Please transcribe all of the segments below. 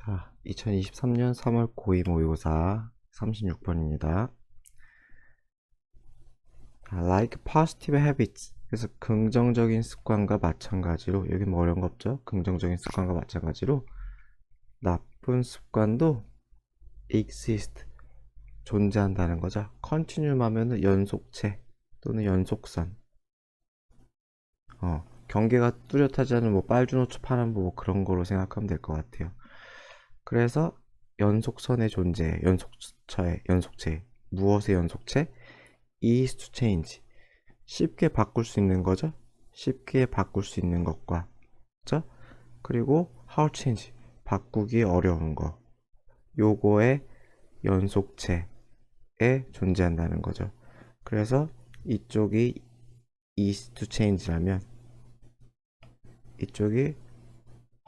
자, 2023년 3월 고2 모의고사 36번입니다. Like positive habits. 그래서 긍정적인 습관과 마찬가지로, 여기 뭐 어려운 거 없죠? 긍정적인 습관과 마찬가지로 나쁜 습관도 exist, 존재한다는 거죠. continue 하면은 연속체 또는 연속선. 경계가 뚜렷하지 않은 뭐 빨주노초 파란보 뭐 그런 거로 생각하면 될 것 같아요. 그래서 연속선의 존재, 연속체, 무엇의 연속체? is to change. 쉽게 바꿀 수 있는 거죠. 쉽게 바꿀 수 있는 것과, 그죠? 그리고 how change, 바꾸기 어려운 거. 요거의 연속체에 존재한다는 거죠. 그래서 이쪽이 is to change라면 이쪽이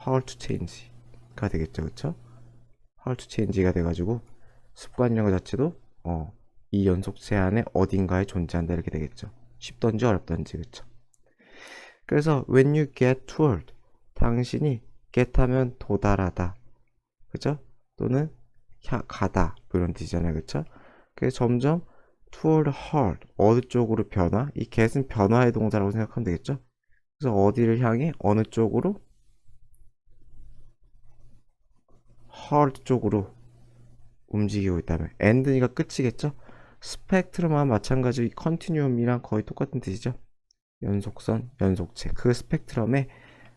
how to change가 되겠죠, 그쵸? how to change가 돼가지고 습관이라는 것 자체도 이 연속체 안에 어딘가에 존재한다 이렇게 되겠죠. 쉽던지 어렵던지, 그쵸? 그래서 when you get toward, 당신이 get 하면 도달하다, 그죠? 또는 가다 뭐 이런 뜻이잖아요, 그쵸? 그래서 점점 toward her, 어느 쪽으로 변화, 이 get은 변화의 동사라고 생각하면 되겠죠? 그래서 어디를 향해, 어느 쪽으로, her 쪽으로 움직이고 있다면, end니까 끝이겠죠? 스펙트럼과 마찬가지 컨티뉴움이랑 거의 똑같은 뜻이죠. 연속선, 연속체. 그 스펙트럼의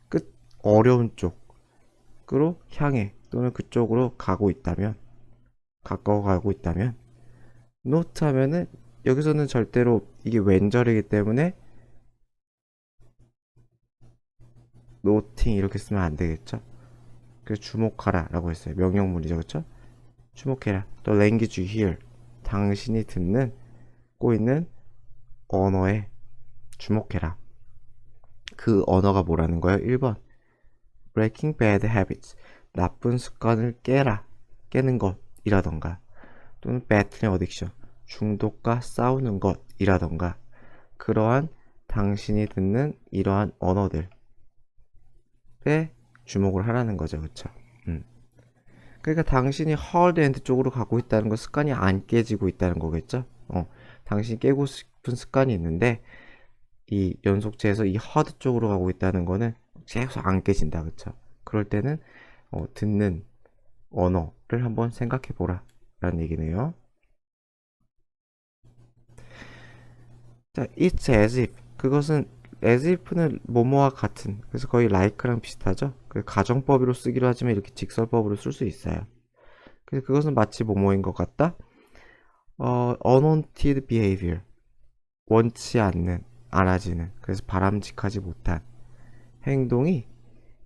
끝, 어려운 쪽으로 향해 또는 그쪽으로 가고 있다면, 가까워 가고 있다면, 노트 하면은 여기서는 절대로 이게 왼절이기 때문에 노팅 이렇게 쓰면 안 되겠죠. 그래서 주목하라 라고 했어요. 명령문이죠, 그쵸? 주목해라. 또 language you hear, 당신이 듣고 있는 언어에 주목해라. 그 언어가 뭐라는 거예요? 1번 breaking bad habits, 나쁜 습관을 깨는 것이라던가, 또는 battling addiction, 중독과 싸우는 것이라던가, 그러한 당신이 듣는 이러한 언어들에 주목을 하라는 거죠, 그쵸? 그러니까 당신이 hard end 쪽으로 가고 있다는 건 습관이 안 깨지고 있다는 거겠죠? 당신이 깨고 싶은 습관이 있는데 이 연속체에서 이 hard 쪽으로 가고 있다는 거는 계속 안 깨진다, 그쵸? 그럴 때는 듣는 언어를 한번 생각해 보라 라는 얘기네요. 자, it's as if, 그것은 as if는 뭐뭐와 같은, 그래서 거의 like랑 비슷하죠. 그 가정법으로 쓰기로 하지만 이렇게 직설법으로 쓸 수 있어요. 그래서 그것은 마치 뭐뭐인 것 같다. unwanted behavior, 원치 않는, 안아지는, 그래서 바람직하지 못한 행동이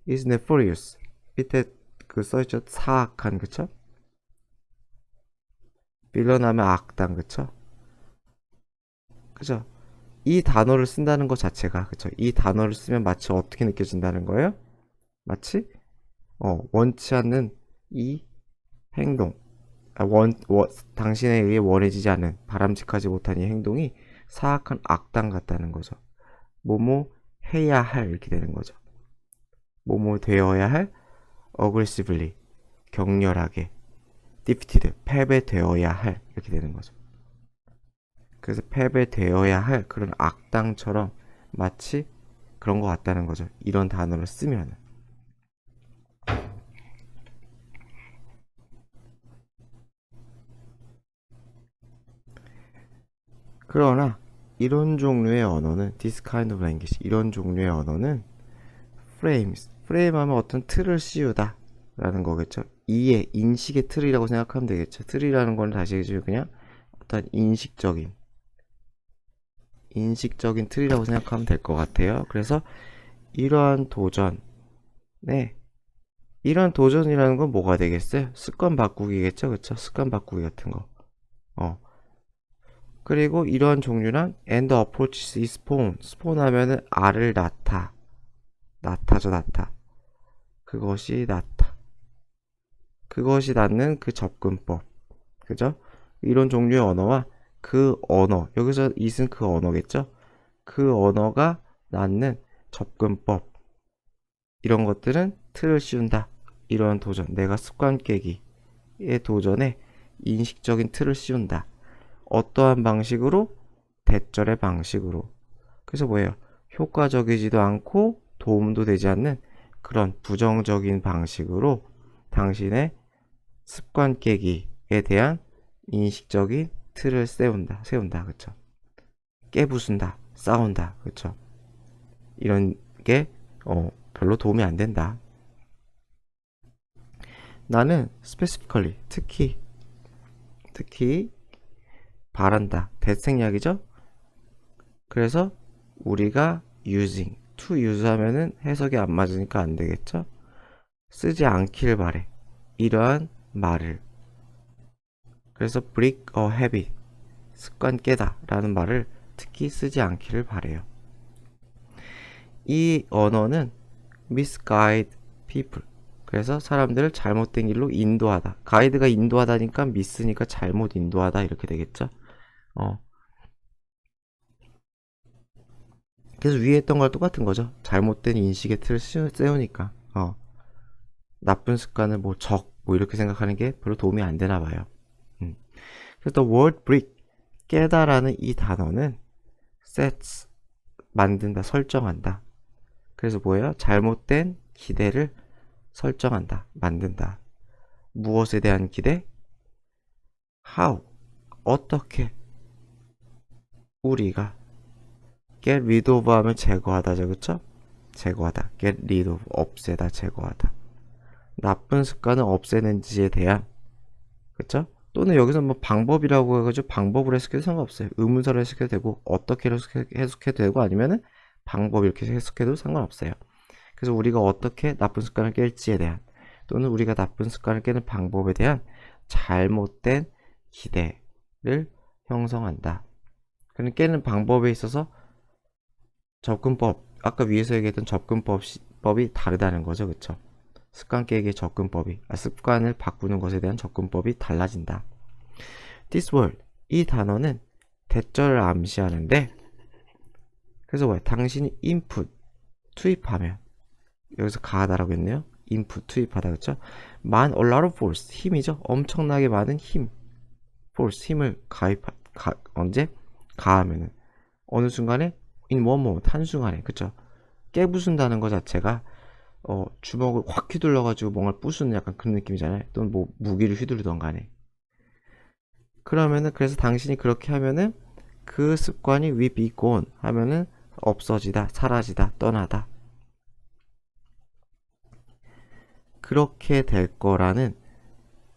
is nefarious, 밑에 그 써있죠. 사악한, 그쵸? 빌런하면 악당, 그쵸? 그죠? 이 단어를 쓴다는 것 자체가, 그쵸? 이 단어를 쓰면 마치 어떻게 느껴진다는 거예요? 마치 원치 않는 이 행동, 당신에 의해 원해지지 않은, 바람직하지 못한 이 행동이 사악한 악당 같다는 거죠. 뭐뭐 해야 할 이렇게 되는 거죠. 뭐뭐 되어야 할, aggressively, 격렬하게, defeated, 패배되어야 할 이렇게 되는 거죠. 그래서 패배되어야 할 그런 악당처럼 마치 그런 것 같다는 거죠. 이런 단어를 쓰면은. 그러나 이런 종류의 언어는 this kind of language, 이런 종류의 언어는 frame 하면 어떤 틀을 씌우다 라는 거겠죠. 이해, 인식의 틀이라고 생각하면 되겠죠. 틀이라는 건 다시 그냥 어떤 인식적인 틀이라고 생각하면 될 것 같아요. 그래서 이러한 도전, 네, 이런 도전이라는 건 뭐가 되겠어요? 습관 바꾸기겠죠, 그쵸? 습관 바꾸기 같은 거. 그리고 이러한 종류란 and approaches is spawn 하면은 알을 낳다죠, 낳다. 그것이 낳는 그 접근법, 그죠? 이런 종류의 언어와 그 언어, 여기서 it은 그 언어겠죠? 그 언어가 낳는 접근법, 이런 것들은 틀을 씌운다 이러한 도전, 내가 습관 깨기의 도전에 인식적인 틀을 씌운다. 어떠한 방식으로? 대절의 방식으로. 그래서 뭐예요? 효과적이지도 않고 도움도 되지 않는 그런 부정적인 방식으로 당신의 습관 깨기에 대한 인식적인 틀을 세운다. 그쵸? 깨부순다, 싸운다. 그쵸? 이런 게 별로 도움이 안 된다. 나는 specifically, 특히 바란다. 대생약이죠? 그래서 우리가 using, to use 하면은 해석이 안 맞으니까 안 되겠죠? 쓰지 않길 바래. 이러한 말을. 그래서 break a habit, 습관 깨다 라는 말을 특히 쓰지 않기를 바래요. 이 언어는 misguide people. 그래서 사람들을 잘못된 길로 인도하다. 가이드가 인도하다니까 미스니까 잘못 인도하다 이렇게 되겠죠? 그래서 위에 했던 거랑 똑같은 거죠. 잘못된 인식의 틀을 세우니까. 나쁜 습관을 뭐 이렇게 생각하는 게 별로 도움이 안 되나 봐요. 그래서 the word break, 깨다라는 이 단어는 sets, 만든다, 설정한다. 그래서 뭐예요? 잘못된 기대를 설정한다, 만든다. 무엇에 대한 기대? how, 어떻게 우리가 get rid of 하면 제거하다죠, 그쵸? 제거하다, get rid of, 없애다, 제거하다. 나쁜 습관을 없애는지에 대한, 그쵸? 또는 여기서 뭐 방법이라고 해가지고 방법으로 해석해도 상관없어요. 의문사로 해석해도 되고 어떻게 해석해도 되고 아니면은 방법 이렇게 해석해도 상관없어요. 그래서 우리가 어떻게 나쁜 습관을 깰지에 대한 또는 우리가 나쁜 습관을 깨는 방법에 대한 잘못된 기대를 형성한다. 그는 깨는 방법에 있어서 접근법, 아까 위에서 얘기했던 접근법이 다르다는 거죠. 그쵸? 습관 깨기의 접근법이, 습관을 바꾸는 것에 대한 접근법이 달라진다. This word, 이 단어는 대절을 암시하는데, 그래서 왜? 당신이 input, 투입하면, 여기서 가하다라고 했네요. input, 투입하다, 그쵸? a lot of force, 힘이죠? 엄청나게 많은 힘, force, 힘을 언제? 가하면은, 어느 순간에, in one moment, 한순간에, 그쵸? 깨부순다는 것 자체가 주먹을 확 휘둘러가지고 뭔가를 부수는 약간 그런 느낌이잖아요. 또는 뭐 무기를 휘두르던 간에. 그러면은 그래서 당신이 그렇게 하면은 그 습관이 will be gone 하면은 없어지다, 사라지다, 떠나다. 그렇게 될 거라는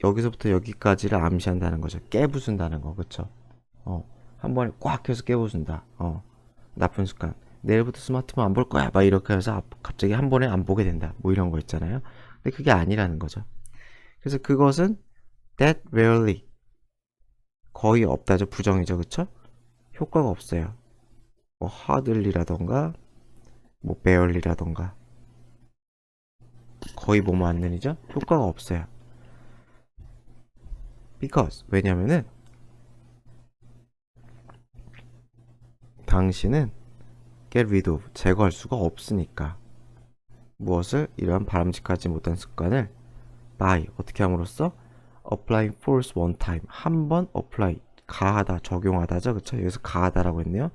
여기서부터 여기까지를 암시한다는 거죠. 깨부순다는 거, 그쵸? 한 번에 꽉 해서 깨부순다. 나쁜 습관. 내일부터 스마트폰 안 볼 거야. 막 이렇게 해서 갑자기 한 번에 안 보게 된다. 뭐 이런 거 있잖아요. 근데 그게 아니라는 거죠. 그래서 그것은 that rarely, 거의 없다죠. 부정이죠. 그쵸? 효과가 없어요. 뭐 hardly라던가 뭐 barely라던가 거의 뭐뭐 안 되죠. 효과가 없어요. because, 왜냐면은 당신은 get rid of, 제거할 수가 없으니까. 무엇을? 이러한 바람직하지 못한 습관을 by, 어떻게 함으로써? applying force one time, 한 번 apply, 가하다, 적용하다죠. 그쵸? 여기서 가하다라고 했네요.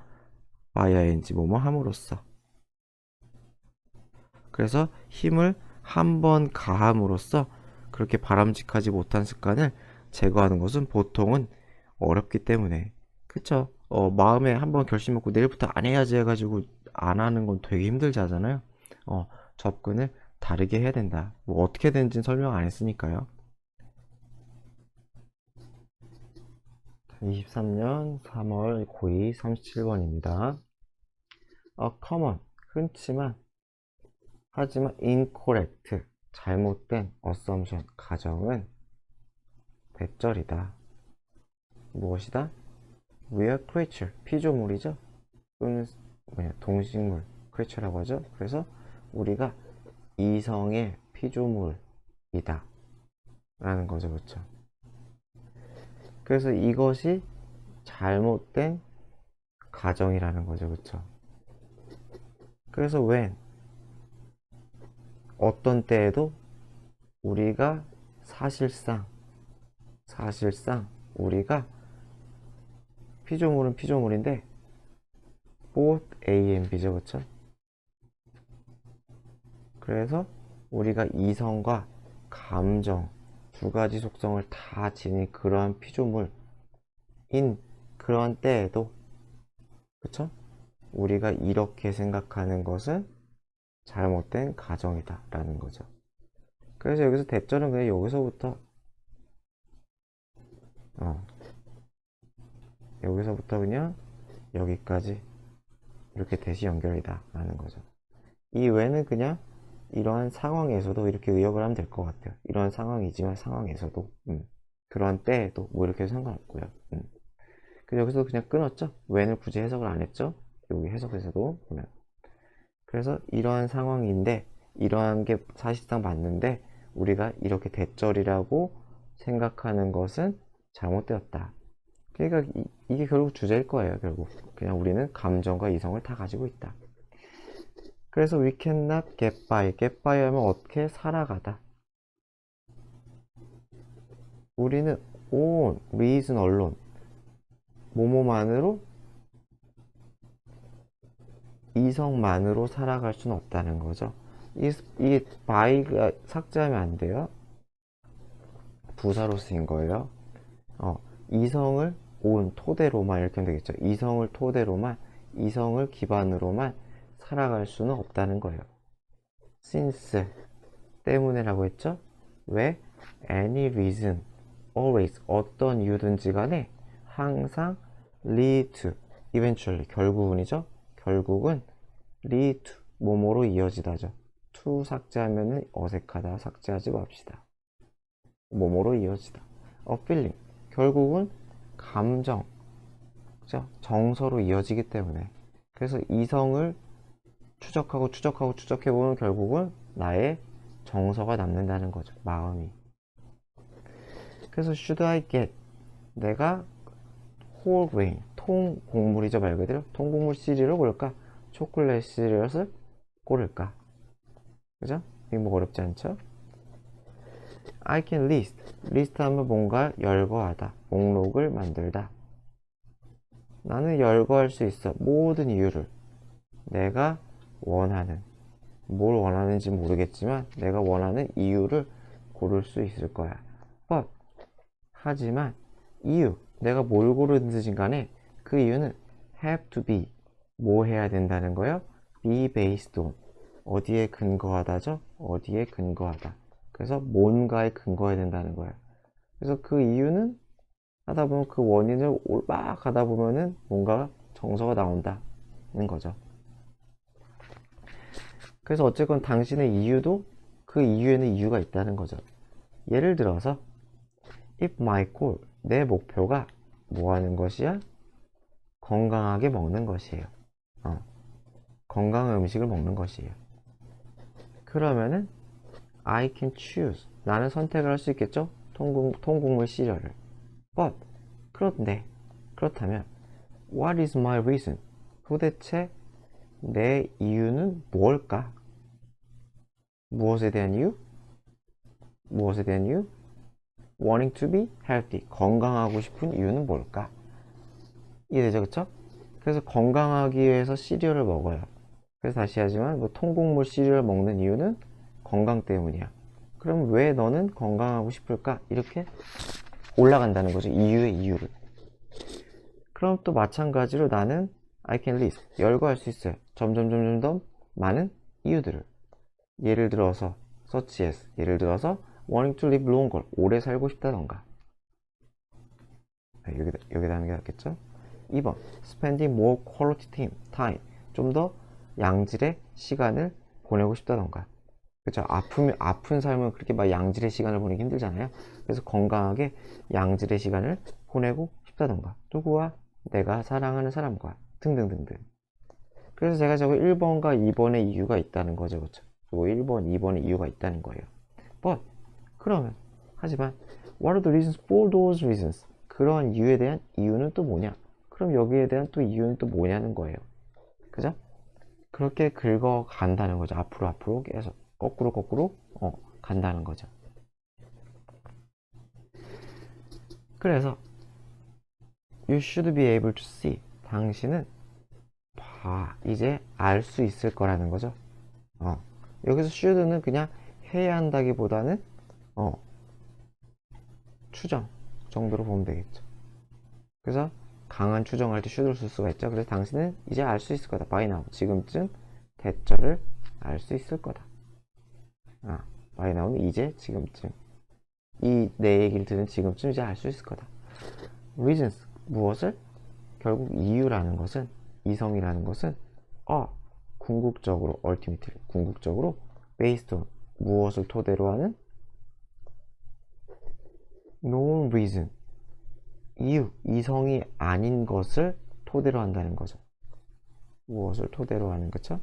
by ing, 뭐뭐 함으로써. 그래서 힘을 한 번 가함으로써 그렇게 바람직하지 못한 습관을 제거하는 것은 보통은 어렵기 때문에, 그쵸? 마음에 한번 결심 먹고 내일부터 안 해야지 해가지고 안 하는 건 되게 힘들지 하잖아요. 접근을 다르게 해야 된다. 뭐 어떻게 되는지는 설명 안 했으니까요. 23년 3월 고2 37번입니다. common, 흔치만 하지만 incorrect, 잘못된 assumption, 가정은 대절이다. 무엇이다? We are creature, 피조물이죠. 또는 동식물, creature라고 하죠. 그래서 우리가 이성의 피조물이다 라는 거죠. 그렇죠? 그래서 이것이 잘못된 가정이라는 거죠. 그렇죠? 그래서 when, 어떤 때에도 우리가 사실상 우리가 피조물은 피조물인데 both A and B죠, 그쵸? 그래서 우리가 이성과 감정 두 가지 속성을 다 지닌 그러한 피조물인 그런 때에도, 그쵸? 우리가 이렇게 생각하는 것은 잘못된 가정이다 라는 거죠. 그래서 여기서 대절은 그냥 여기서부터 그냥 여기까지 이렇게 대시 연결이다 라는 거죠. 이 외에는 그냥 이러한 상황에서도 이렇게 의역을 하면 될 것 같아요. 이러한 상황이지만 상황에서도 그런 때에도 뭐 이렇게 해도 상관없고요. 그래서 여기서 그냥 끊었죠. when을 굳이 해석을 안 했죠. 여기 해석에서도 보면. 그래서 이러한 상황인데 이러한 게 사실상 맞는데 우리가 이렇게 대절이라고 생각하는 것은 잘못되었다. 그러니까 이게 결국 주제일 거예요. 결국 그냥 우리는 감정과 이성을 다 가지고 있다. 그래서 we cannot get by 하면 어떻게 살아가다. 우리는 on reason alone 뭐뭐만으로 이성만으로 살아갈 수는 없다는 거죠. 이 by가 삭제하면 안 돼요. 부사로 쓰인 거예요. 이성을 on 토대로만 이렇게 하면 되겠죠. 이성을 기반으로만 살아갈 수는 없다는 거예요. since 때문에라고 했죠. 왜? any reason, always 어떤 이유든지 간에 항상 lead to, eventually 결국은이죠. 결국은 lead to 뭐뭐로 이어지다죠. to 삭제하면은 어색하다. 삭제하지 맙시다. 뭐뭐로 이어지다. a feeling 결국은 감정, 그죠? 정서로 이어지기 때문에. 그래서 이성을 추적해보면 결국은 나의 정서가 남는다는 거죠. 마음이. 그래서 should I get 내가 whole grain 통곡물이죠. 말 그대로 통곡물 시리얼을 고를까? 초콜릿 시리얼을 고를까? 그죠? 이거 뭐 어렵지 않죠? I can list 하면 뭔가 열거하다, 목록을 만들다. 나는 열거할 수 있어 모든 이유를. 내가 원하는, 뭘 원하는지 모르겠지만 내가 원하는 이유를 고를 수 있을 거야. But 하지만 이유, 내가 뭘 고르든지 간에 그 이유는 have to be 뭐 해야 된다는 거예요? be based on 어디에 근거하다죠? 어디에 근거하다. 그래서 뭔가에 근거해야 된다는 거예요. 그래서 그 이유는 하다 보면 그 원인을 막 하다 보면은 뭔가 정서가 나온다는 거죠. 그래서 어쨌건 당신의 이유도 그 이유에는 이유가 있다는 거죠. 예를 들어서 if my goal 내 목표가 뭐 하는 것이야? 건강하게 먹는 것이에요. 건강한 음식을 먹는 것이에요. 그러면은 I can choose 나는 선택을 할 수 있겠죠? 통곡물 시리얼을. But 그렇다면 what is my reason? 도대체 내 이유는 뭘까? 무엇에 대한 이유? wanting to be healthy 건강하고 싶은 이유는 뭘까? 이해되죠? 그쵸? 그래서 건강하기 위해서 시리얼을 먹어요. 그래서 다시 하지만 뭐 통곡물 시리얼 먹는 이유는 건강 때문이야. 그럼 왜 너는 건강하고 싶을까? 이렇게 올라간다는 거죠. 이유의 이유를. 그럼 또 마찬가지로 나는 I can list 열거할 수 있어요. 점점 더 많은 이유들을. 예를 들어서 such as 예를 들어서 wanting to live longer 오래 살고 싶다던가. 여기다 하는 게 낫겠죠? 2번 spending more quality time 좀 더 양질의 시간을 보내고 싶다던가. 그쵸? 아픈 삶은 그렇게 막 양질의 시간을 보내기 힘들잖아요. 그래서 건강하게 양질의 시간을 보내고 싶다던가. 누구와? 내가 사랑하는 사람과 등등등등. 그래서 제가 저거 1번과 2번의 이유가 있다는 거죠. 그쵸? 그리고 1번, 2번의 이유가 있다는 거예요. But 하지만 what are the reasons for those reasons? 그러한 이유에 대한 이유는 또 뭐냐? 그럼 여기에 대한 또 이유는 또 뭐냐는 거예요. 그죠? 그렇게 긁어 간다는 거죠. 앞으로 계속 거꾸로 간다는 거죠. 그래서 you should be able to see. 당신은 이제 알 수 있을 거라는 거죠. 여기서 should는 그냥 해야 한다기보다는 추정 정도로 보면 되겠죠. 그래서 강한 추정할 때 should를 쓸 수가 있죠. 그래서 당신은 이제 알 수 있을 거다. by now. 지금쯤 대절을 알 수 있을 거다. by now는 이제 지금쯤. 내 얘기를 들은 지금쯤 이제 알 수 있을 거다. reasons. 무엇을? 결국 이유라는 것은, 이성이라는 것은 궁극적으로 ultimately 궁극적으로 based on 무엇을 토대로 하는 known reason 이유, 이성이 아닌 것을 토대로 한다는 거죠. 무엇을 토대로 하는 거죠?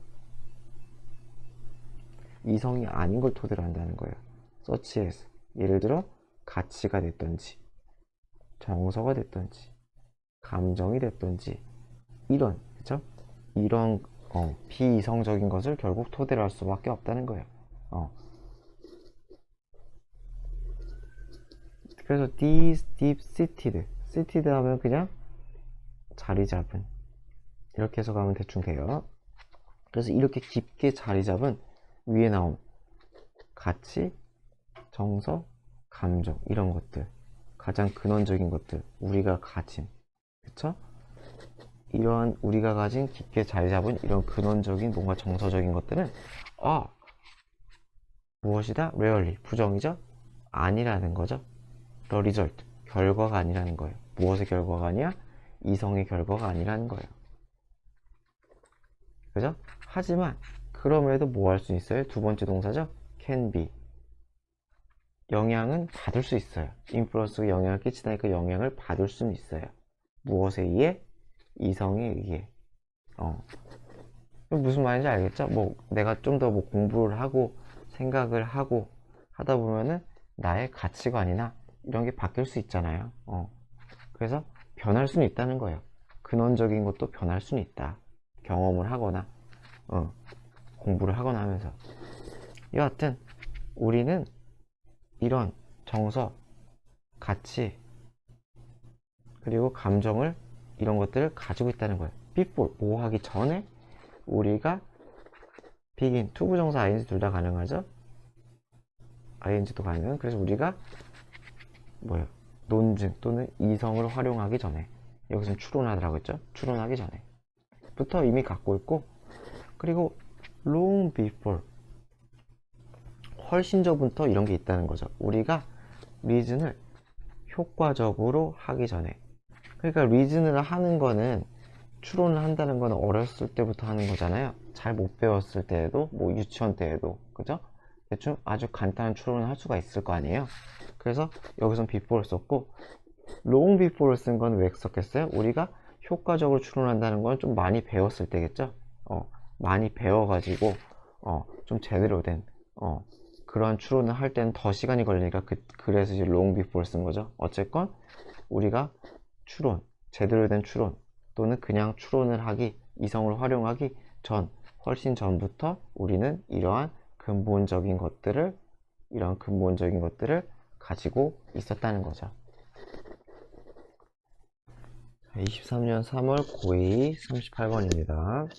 이성이 아닌 걸 토대로 한다는 거예요. such as 예를 들어 가치가 됐던지 정서가 됐던지 감정이 됐던지 이런 그쵸? 이런 비이성적인 것을 결국 토대로 할 수밖에 없다는 거예요. 그래서 these deep-seated seated 하면 그냥 자리 잡은 이렇게 해서 가면 대충 돼요. 그래서 이렇게 깊게 자리 잡은 위에 나온 가치, 정서, 감정 이런 것들 가장 근원적인 것들 우리가 가진 그쵸? 이러한 우리가 가진 깊게 자리 잡은 이런 근원적인 뭔가 정서적인 것들은 무엇이다? rarely 부정이죠? 아니라는 거죠. the result 결과가 아니라는 거예요. 무엇의 결과가 아니야? 이성의 결과가 아니라는 거예요. 그죠? 하지만 그럼에도 뭐 할 수 있어요? 두 번째 동사죠? can be 영향은 받을 수 있어요. 인플루언스가 영향을 끼치다니까 영향을 받을 수는 있어요. 무엇에 의해? 이성에 의해. 무슨 말인지 알겠죠? 뭐 내가 좀 더 뭐 공부를 하고 생각을 하고 하다 보면은 나의 가치관이나 이런 게 바뀔 수 있잖아요. 그래서 변할 수는 있다는 거예요. 근원적인 것도 변할 수는 있다. 경험을 하거나 공부를 하거나 하면서 여하튼 우리는 이런 정서, 가치 그리고 감정을 이런 것들을 가지고 있다는 거예요. before 뭐 하기 전에 우리가 begin 투부정사 ing 둘 다 가능하죠. ing도 가능한 그래서 우리가 뭐예요? 논증 또는 이성을 활용하기 전에 여기서는 추론하더라고 했죠. 추론하기 전에 부터 이미 갖고 있고 그리고 long before 훨씬 전부터 이런 게 있다는 거죠. 우리가 리즌을 효과적으로 하기 전에 그러니까 리즌을 하는 거는 추론을 한다는 거는 어렸을 때부터 하는 거잖아요. 잘 못 배웠을 때에도 뭐 유치원 때에도 그죠? 대충 아주 간단한 추론을 할 수가 있을 거 아니에요. 그래서 여기선 before를 썼고 long before를 쓴 건 왜 썼겠어요? 우리가 효과적으로 추론한다는 건 좀 많이 배웠을 때겠죠? 많이 배워가지고 좀 제대로 된 그런 추론을 할 때는 더 시간이 걸리니까 그래서 이제 long before 쓴 거죠. 어쨌건 우리가 추론, 제대로 된 추론 또는 그냥 추론을 하기, 이성을 활용하기 전, 훨씬 전부터 우리는 이러한 근본적인 것들을 가지고 있었다는 거죠. 23년 3월 고2 38번입니다.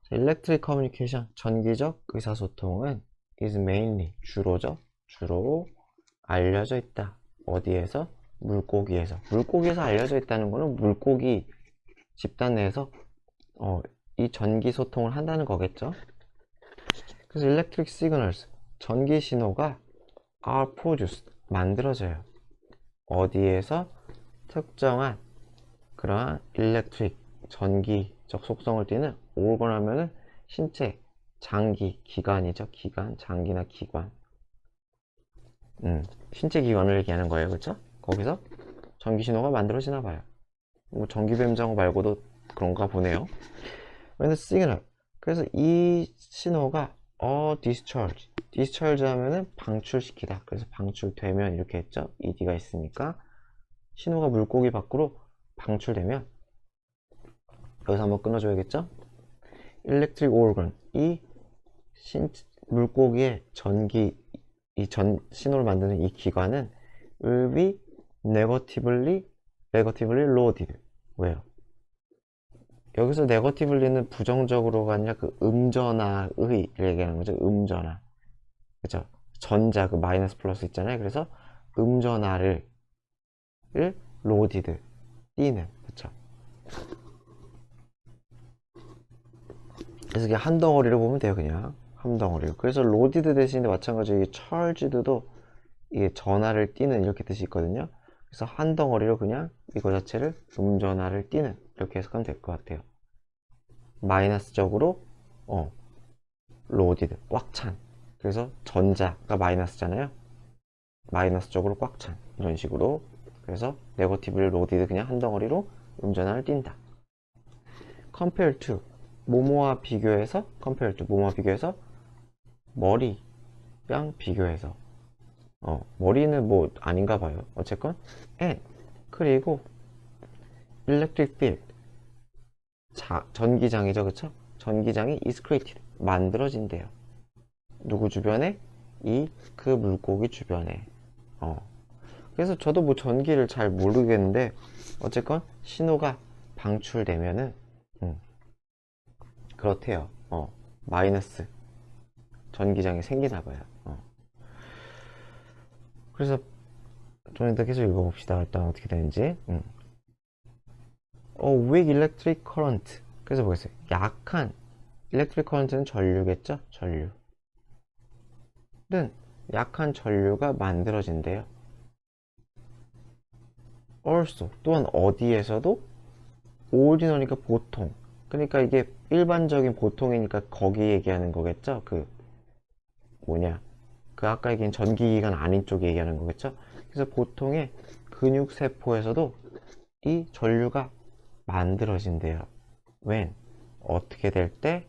Electric communication, 전기적 의사소통은 is mainly, 주로 알려져 있다. 어디에서? 물고기에서. 물고기에서 알려져 있다는 거는 물고기 집단 내에서 이 전기 소통을 한다는 거겠죠. 그래서 electric signals, 전기 신호가 are produced, 만들어져요. 어디에서? 특정한 그러한 electric, 전기적 속성을 띠는 organ 하면은 신체, 장기, 기관이죠. 기관, 장기나 기관. 신체 기관을 얘기하는 거예요. 그쵸? 거기서 전기 신호가 만들어지나 봐요. 뭐 전기뱀장어 말고도 그런가 보네요. 근데 signal. 그래서 이 신호가 discharge 하면은 방출시키다. 그래서 방출되면 이렇게 했죠. ed가 있으니까 신호가 물고기 밖으로 방출되면 여기서 한번 끊어줘야겠죠. electric organ, 이 물고기의 신호를 만드는 이 기관은 will be negatively loaded. 왜요? 여기서 negativelly는 부정적으로가 아니라 그 음전화의 얘기하는 거죠. 음전화. 그죠? 전자, 그 마이너스 플러스 있잖아요. 그래서 음전화를 loaded, 띄는. 그쵸? 그래서 그냥 한 덩어리로 보면 돼요. 그냥 한 덩어리로. 그래서 loaded 대신에 마찬가지로 이 charged도 이게 전하를 띄는 이렇게 뜻이 있거든요. 그래서 한 덩어리로 그냥 이거 자체를 음전하를 띄는 이렇게 해석하면 될 것 같아요. 마이너스적으로 loaded 꽉 찬. 그래서 전자가 마이너스잖아요. 마이너스적으로 꽉 찬 이런 식으로. 그래서 네거티브를 loaded 그냥 한 덩어리로 음전하를 띈다. compare to 뭐뭐와 비교해서 compare to 뭐뭐와 비교해서 머리랑 비교해서 머리는 뭐 아닌가 봐요. 어쨌건 and 그리고 electric field 전기장이죠. 그쵸? 전기장이 is created 만들어진대요. 누구 주변에? 그 물고기 주변에. 그래서 저도 뭐 전기를 잘 모르겠는데 어쨌건 신호가 방출되면은 그렇대요. 마이너스 전기장이 생기나 봐요. 그래서 좀 이따 계속 읽어봅시다. 일단 어떻게 되는지. weak electric current. 그래서 보겠어요. 약한 electric current는 전류겠죠? 전류. 는 약한 전류가 만들어진대요. also 또한 어디에서도 ordinary니까 보통. 그러니까 이게 일반적인 보통이니까 거기 얘기하는 거겠죠? 그 뭐냐? 그 아까 얘기한 전기기관 아닌 쪽 얘기하는 거겠죠? 그래서 보통의 근육세포에서도 이 전류가 만들어진대요. when 어떻게 될 때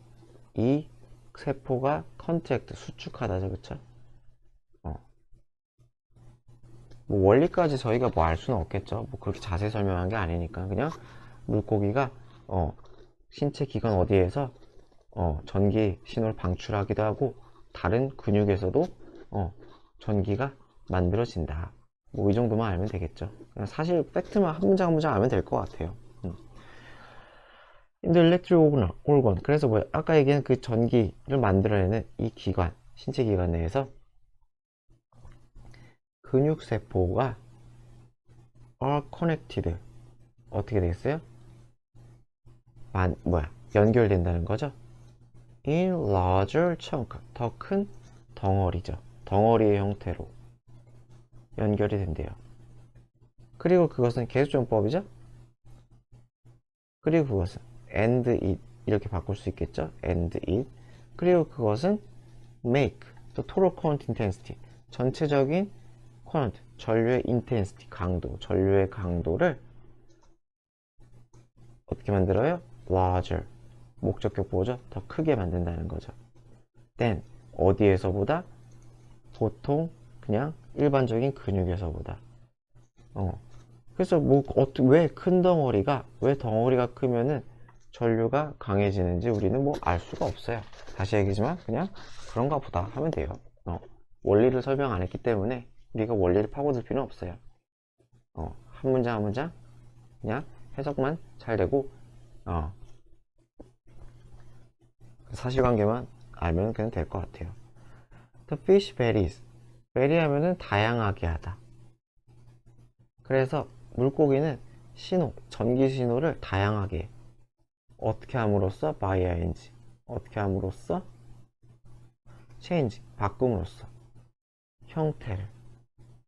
이 세포가 컨택트 수축하다죠, 그쵸? 뭐 원리까지 저희가 뭐 알 수는 없겠죠. 뭐 그렇게 자세히 설명한 게 아니니까 그냥 물고기가 신체 기관 어디에서 전기 신호를 방출하기도 하고 다른 근육에서도 전기가 만들어진다. 뭐 이 정도만 알면 되겠죠. 그냥 사실 팩트만 한 문장 한 문장 알면 될 것 같아요. 근데 electric organ 그래서 뭐야 아까 얘기한 그 전기를 만들어내는 이 기관 신체 기관 내에서 근육세포가 are connected 어떻게 되겠어요? 연결된다는 거죠. in larger chunk 더 큰 덩어리죠. 덩어리의 형태로 연결이 된대요. 그리고 그것은 계수정법이죠. 그리고 그것은 and it 이렇게 바꿀 수 있겠죠. and it 그리고 그것은 make the total current intensity 전체적인 current 전류의 intensity 강도 전류의 강도를 어떻게 만들어요? larger 목적격 보호죠. 더 크게 만든다는 거죠. than 어디에서보다 보통 그냥 일반적인 근육에서보다 그래서 뭐 왜 큰 덩어리가 왜 덩어리가 크면은 전류가 강해지는지 우리는 뭐 알 수가 없어요. 다시 얘기지만 그냥 그런가 보다 하면 돼요. 원리를 설명 안 했기 때문에 우리가 원리를 파고들 필요는 없어요. 한 문장 한 문장 그냥 해석만 잘 되고 사실관계만 알면 그냥 될 것 같아요. The fish varies. vary 하면은 다양하게 하다. 그래서 물고기는 신호, 전기 신호를 다양하게 어떻게 함으로써 by ing 어떻게 함으로써 change 바꿈으로써 형태를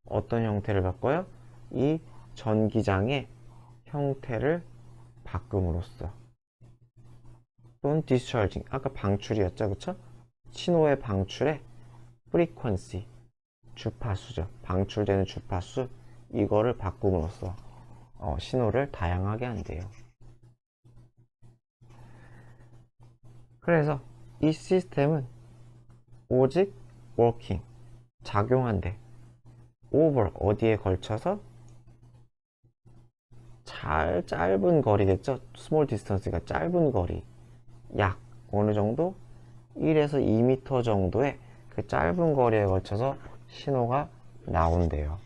어떤 형태를 바꿔요? 이 전기장의 형태를 바꿈으로써 또는 discharging 아까 방출이었죠 그쵸? 신호의 방출의 frequency 주파수죠 방출되는 주파수 이거를 바꿈으로써 신호를 다양하게 한대요. 그래서 이 시스템은 오직 working 작용한대 over 어디에 걸쳐서 짧은 거리겠죠. small distance가 짧은 거리 약 어느 정도 1에서 2m 정도의 그 짧은 거리에 걸쳐서 신호가 나온대요.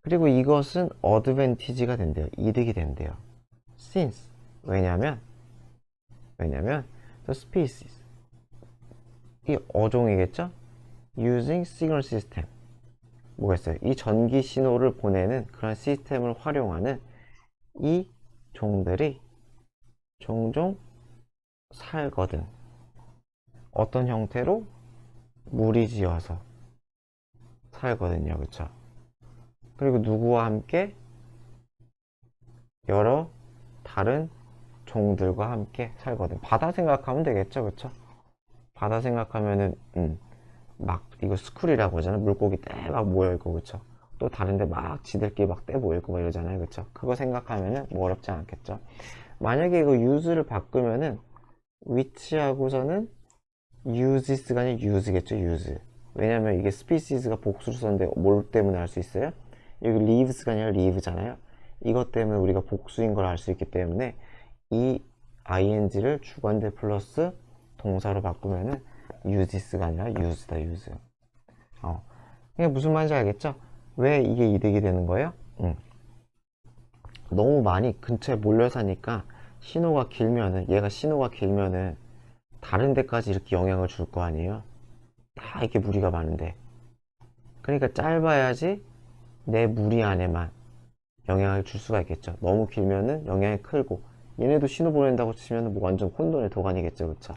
그리고 이것은 어드밴티지가 된대요. 이득이 된대요. since. 왜냐면 the species. 이 어종이겠죠? using signal system. 뭐겠어요? 이 전기 신호를 보내는 그런 시스템을 활용하는 이 종들이 종종 살거든. 어떤 형태로? 무리지어서 살거든요. 그쵸? 그리고 누구와 함께? 여러 다른 종들과 함께 살거든. 바다 생각하면 되겠죠. 그쵸? 바다 생각하면은 막 이거 스쿨이라고 하잖아. 물고기 떼 막 모여있고. 그쵸? 또 다른데 막 지들끼리 막 떼 모여있고 막 이러잖아요. 그쵸? 그거 생각하면은 뭐 어렵지 않겠죠. 만약에 이거 use를 바꾸면은 which하고서는 uses가 아니라 use겠죠. use. 왜냐면 이게 species가 복수를 썼는데 뭘 때문에 알 수 있어요? 여기 leaves가 아니라 leave잖아요. 이것 때문에 우리가 복수인 걸 알 수 있기 때문에 이 ing를 주관대 플러스 동사로 바꾸면은 uses가 아니라 use다. use. 이게 무슨 말인지 알겠죠? 왜 이게 이득이 되는 거예요? 너무 많이 근처에 몰려 사니까 신호가 길면은, 얘가 신호가 길면은 다른 데까지 이렇게 영향을 줄 거 아니에요? 다 이렇게 무리가 많은데. 그러니까 짧아야지 내 무리 안에만 영향을 줄 수가 있겠죠. 너무 길면은 영향이 크고, 얘네도 신호 보낸다고 치면 뭐 완전 혼돈의 도가니겠죠. 그쵸?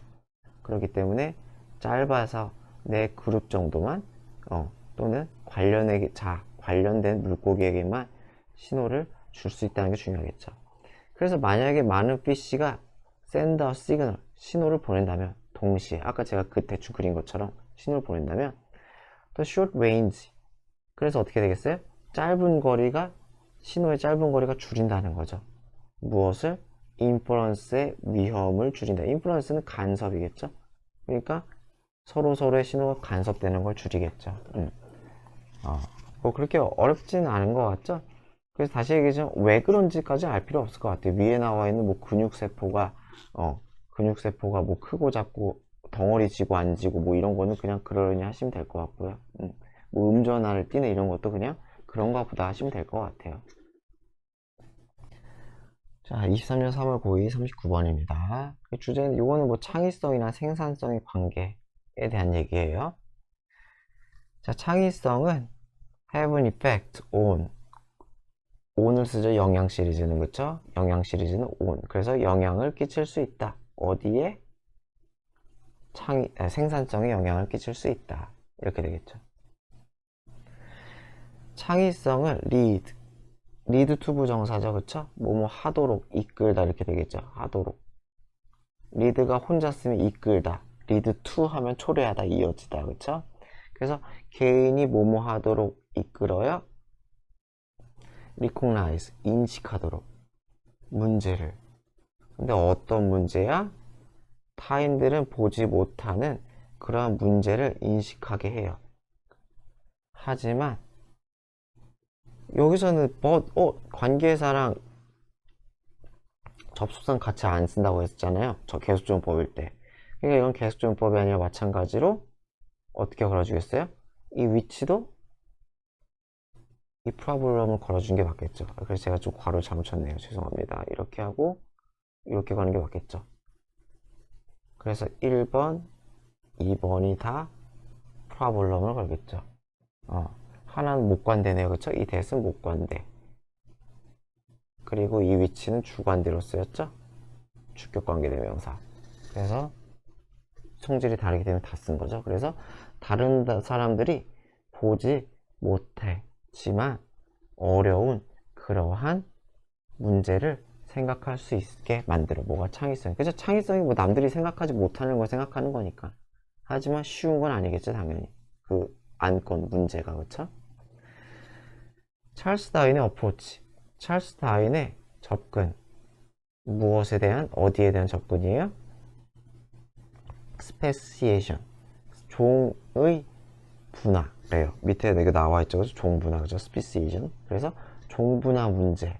그렇기 때문에 짧아서 내 그룹 정도만, 또는 관련된 물고기에게만 신호를 줄 수 있다는 게 중요하겠죠. 그래서 만약에 많은 피쉬가 send a signal, 신호를 보낸다면, 동시에 아까 제가 그 대충 그린 것처럼 신호를 보낸다면, 또 short range, 그래서 어떻게 되겠어요? 신호의 짧은 거리가 줄인다는 거죠. 무엇을? 인퍼런스의 위험을 줄인다. 인퍼런스는 간섭이겠죠. 그러니까 서로의 신호가 간섭되는 걸 줄이겠죠. 뭐 그렇게 어렵지는 않은 것 같죠? 그래서 다시 얘기하자면 왜 그런지까지 알 필요 없을 것 같아요. 위에 나와 있는 뭐 근육세포가 뭐 크고 작고 덩어리 지고 안 지고 뭐 이런 거는 그냥 그러려니 하시면 될 것 같고요. 뭐 음전화를 띠는 이런 것도 그냥 그런가 보다 하시면 될 것 같아요. 자, 23년 3월 9일 39번입니다. 주제는, 이거는 뭐 창의성이나 생산성의 관계에 대한 얘기예요. 자, 창의성은 have an effect on, on을 쓰죠. 영향 시리즈는. 그쵸? 영향 시리즈는 on. 그래서 영향을 끼칠 수 있다. 어디에? 생산성에 영향을 끼칠 수 있다. 이렇게 되겠죠. 창의성은 lead to 부정사죠. 그쵸? 뭐뭐 하도록, 이끌다 이렇게 되겠죠. 하도록. lead가 혼자 쓰면 이끌다. lead to 하면 초래하다, 이어지다. 그쵸? 그래서 개인이 뭐뭐 하도록 이끌어요. recognize, 인식하도록. 문제를. 근데 어떤 문제야? 타인들은 보지 못하는 그러한 문제를 인식하게 해요. 하지만 여기서는 관계사랑 접속사 같이 안 쓴다고 했잖아요. 저 계속적용법일 때. 그러니까 이건 계속적용법이 아니라 마찬가지로 어떻게 걸어주겠어요? 이 위치도 이 프로블럼을 걸어준 게 맞겠죠. 그래서 제가 좀 괄호 잘못 쳤네요. 죄송합니다. 이렇게 하고 이렇게 가는 게 맞겠죠. 그래서 1번, 2번이 다 프로블럼을 걸겠죠. 하나는 못 관대네요. 그쵸? 이 대은 못 관대. 그리고 이 위치는 주관대로 쓰였죠? 주격관계대명사. 그래서 성질이 다르기 때문에 다 쓴 거죠. 그래서 다른 사람들이 보지 못했지만 어려운 그러한 문제를 생각할 수 있게 만들어. 뭐가 창의성? 그죠? 창의성이 뭐 남들이 생각하지 못하는 걸 생각하는 거니까. 하지만 쉬운 건 아니겠죠, 당연히. 그 안건 문제가. 그쵸? 찰스 다윈의 어프로치. 찰스 다윈의 접근. 무엇에 대한, 어디에 대한 접근이에요? 스페시에이션. 종의 분화래요. 밑에 이거 나와 있죠. 그래서 종분화. 그죠? 스페시에이션. 그래서 종분화 문제에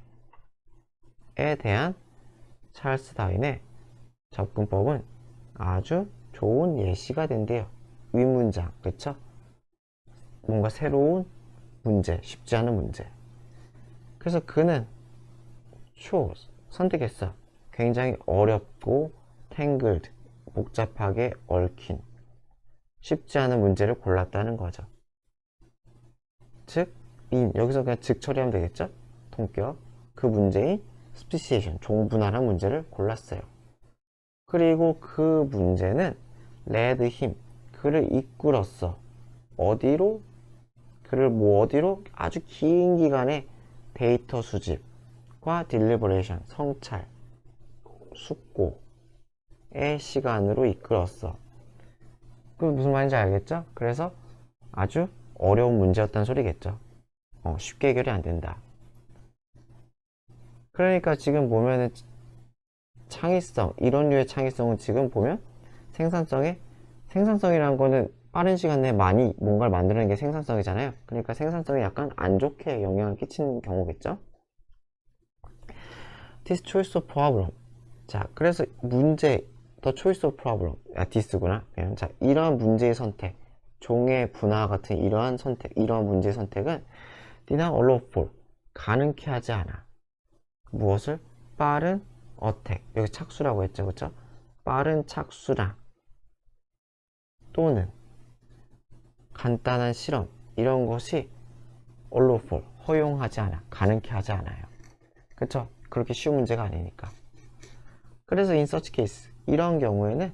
대한 찰스 다윈의 접근법은 아주 좋은 예시가 된대요. 윗문장. 그쵸? 뭔가 새로운 문제, 쉽지 않은 문제. 그래서 그는 chose, 선택했어. 굉장히 어렵고 tangled, 복잡하게 얽힌, 쉽지 않은 문제를 골랐다는 거죠. 즉, 여기서 그냥 즉 처리하면 되겠죠? 통격. 그 문제인 speciation, 종분할한 문제를 골랐어요. 그리고 그 문제는 led him, 그를 이끌었어. 어디로? 그를 어디로? 아주 긴 기간의 데이터 수집과 딜리버레이션, 성찰, 숙고의 시간으로 이끌었어. 그 무슨 말인지 알겠죠? 그래서 아주 어려운 문제였다는 소리겠죠. 쉽게 해결이 안 된다. 그러니까 지금 보면은 창의성, 이런 류의 창의성은 지금 보면 생산성이라는 거는 빠른 시간 내에 많이 뭔가를 만드는 게 생산성이잖아요. 그러니까 생산성이 약간 안 좋게 영향을 끼치는 경우겠죠. This choice of problem. 자, 그래서 문제, the choice of problem. this구나. 자, 이러한 문제의 선택, 종의 분화 같은 이러한 선택, 이러한 문제의 선택은 did not allow for, 가능케 하지 않아. 무엇을? 빠른 어택, 여기 착수라고 했죠, 그쵸? 빠른 착수나 또는 간단한 실험, 이런 것이 allow for, 허용하지 않아, 가능케 하지 않아요. 그쵸? 그렇게 쉬운 문제가 아니니까. 그래서 in such case, 이런 경우에는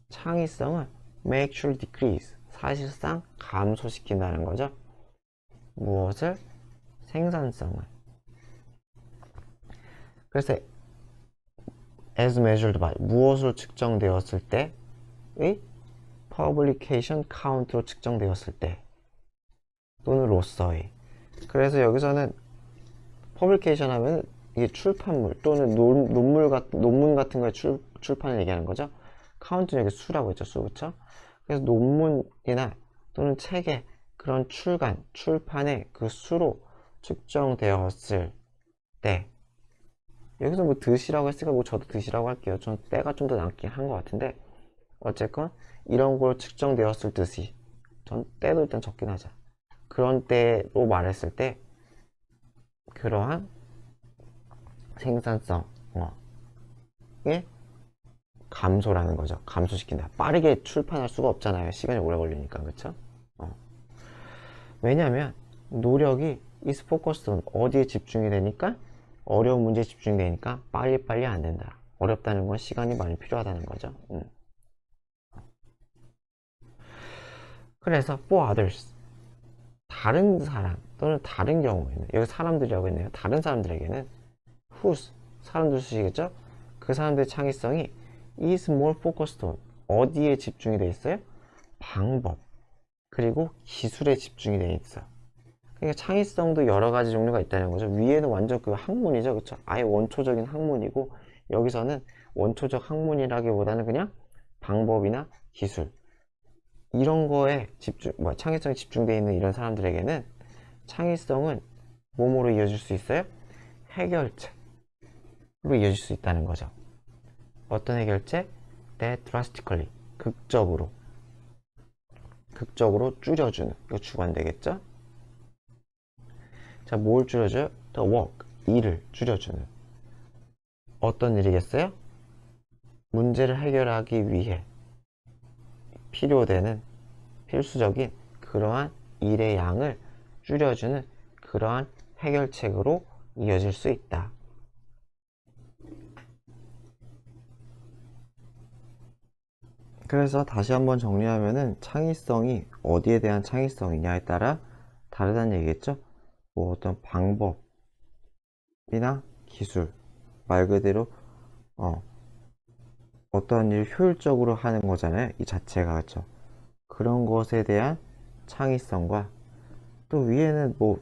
창의성을 make sure decrease, 사실상 감소시킨다는 거죠. 무엇을? 생산성을. 그래서 as measured by, 무엇으로 측정되었을 때의 publication count로 측정되었을 때 또는 로서의. 그래서 여기서는 publication 하면 이게 출판물 또는 논문 같은 거의 출판을 얘기하는 거죠. count는 여기 수라고 했죠. 수, 그쵸? 그래서 논문이나 또는 책의 그런 출판의 그 수로 측정되었을 때, 여기서 뭐 드시라고 했으니까 뭐 저도 드시라고 할게요. 전 때가 좀 더 남긴 한 것 같은데, 어쨌건 이런 걸 측정되었을 듯이, 전 때도 일단 적긴 하자. 그런 때로 말했을 때 그러한 생산성의 감소라는 거죠. 감소시킨다. 빠르게 출판할 수가 없잖아요. 시간이 오래 걸리니까. 그쵸? 왜냐면 노력이 is focused on, 어디에 집중이 되니까, 어려운 문제에 집중이 되니까 빨리빨리 안 된다. 어렵다는 건 시간이 많이 필요하다는 거죠. 그래서 for others, 다른 사람 또는 다른 경우에는, 여기 사람들이라고 했네요. 다른 사람들에게는 whose, 사람들 수시겠죠? 그 사람들의 창의성이 is more focused on, 어디에 집중이 돼 있어요? 방법 그리고 기술에 집중이 돼 있어. 그러니까 창의성도 여러 가지 종류가 있다는 거죠. 위에는 완전 그 학문이죠, 그렇죠? 아예 원초적인 학문이고, 여기서는 원초적 학문이라기보다는 그냥 방법이나 기술, 이런 거에 창의성이 집중되어 있는 이런 사람들에게는 창의성은 몸으로 이어질 수 있어요? 해결책으로 이어질 수 있다는 거죠. 어떤 해결책? That drastically, 극적으로 줄여주는, 이거 주관 되겠죠? 자, 뭘 줄여줘요? The work, 일을 줄여주는. 어떤 일이겠어요? 문제를 해결하기 위해 필요되는 필수적인 그러한 일의 양을 줄여주는 그러한 해결책으로 이어질 수 있다. 그래서 다시 한번 정리하면은 창의성이 어디에 대한 창의성이냐에 따라 다르다는 얘기겠죠? 뭐 어떤 방법이나 기술, 말 그대로 어떤 일을 효율적으로 하는 거잖아요. 이 자체가. 그렇죠? 그런 것에 대한 창의성과, 또 위에는 뭐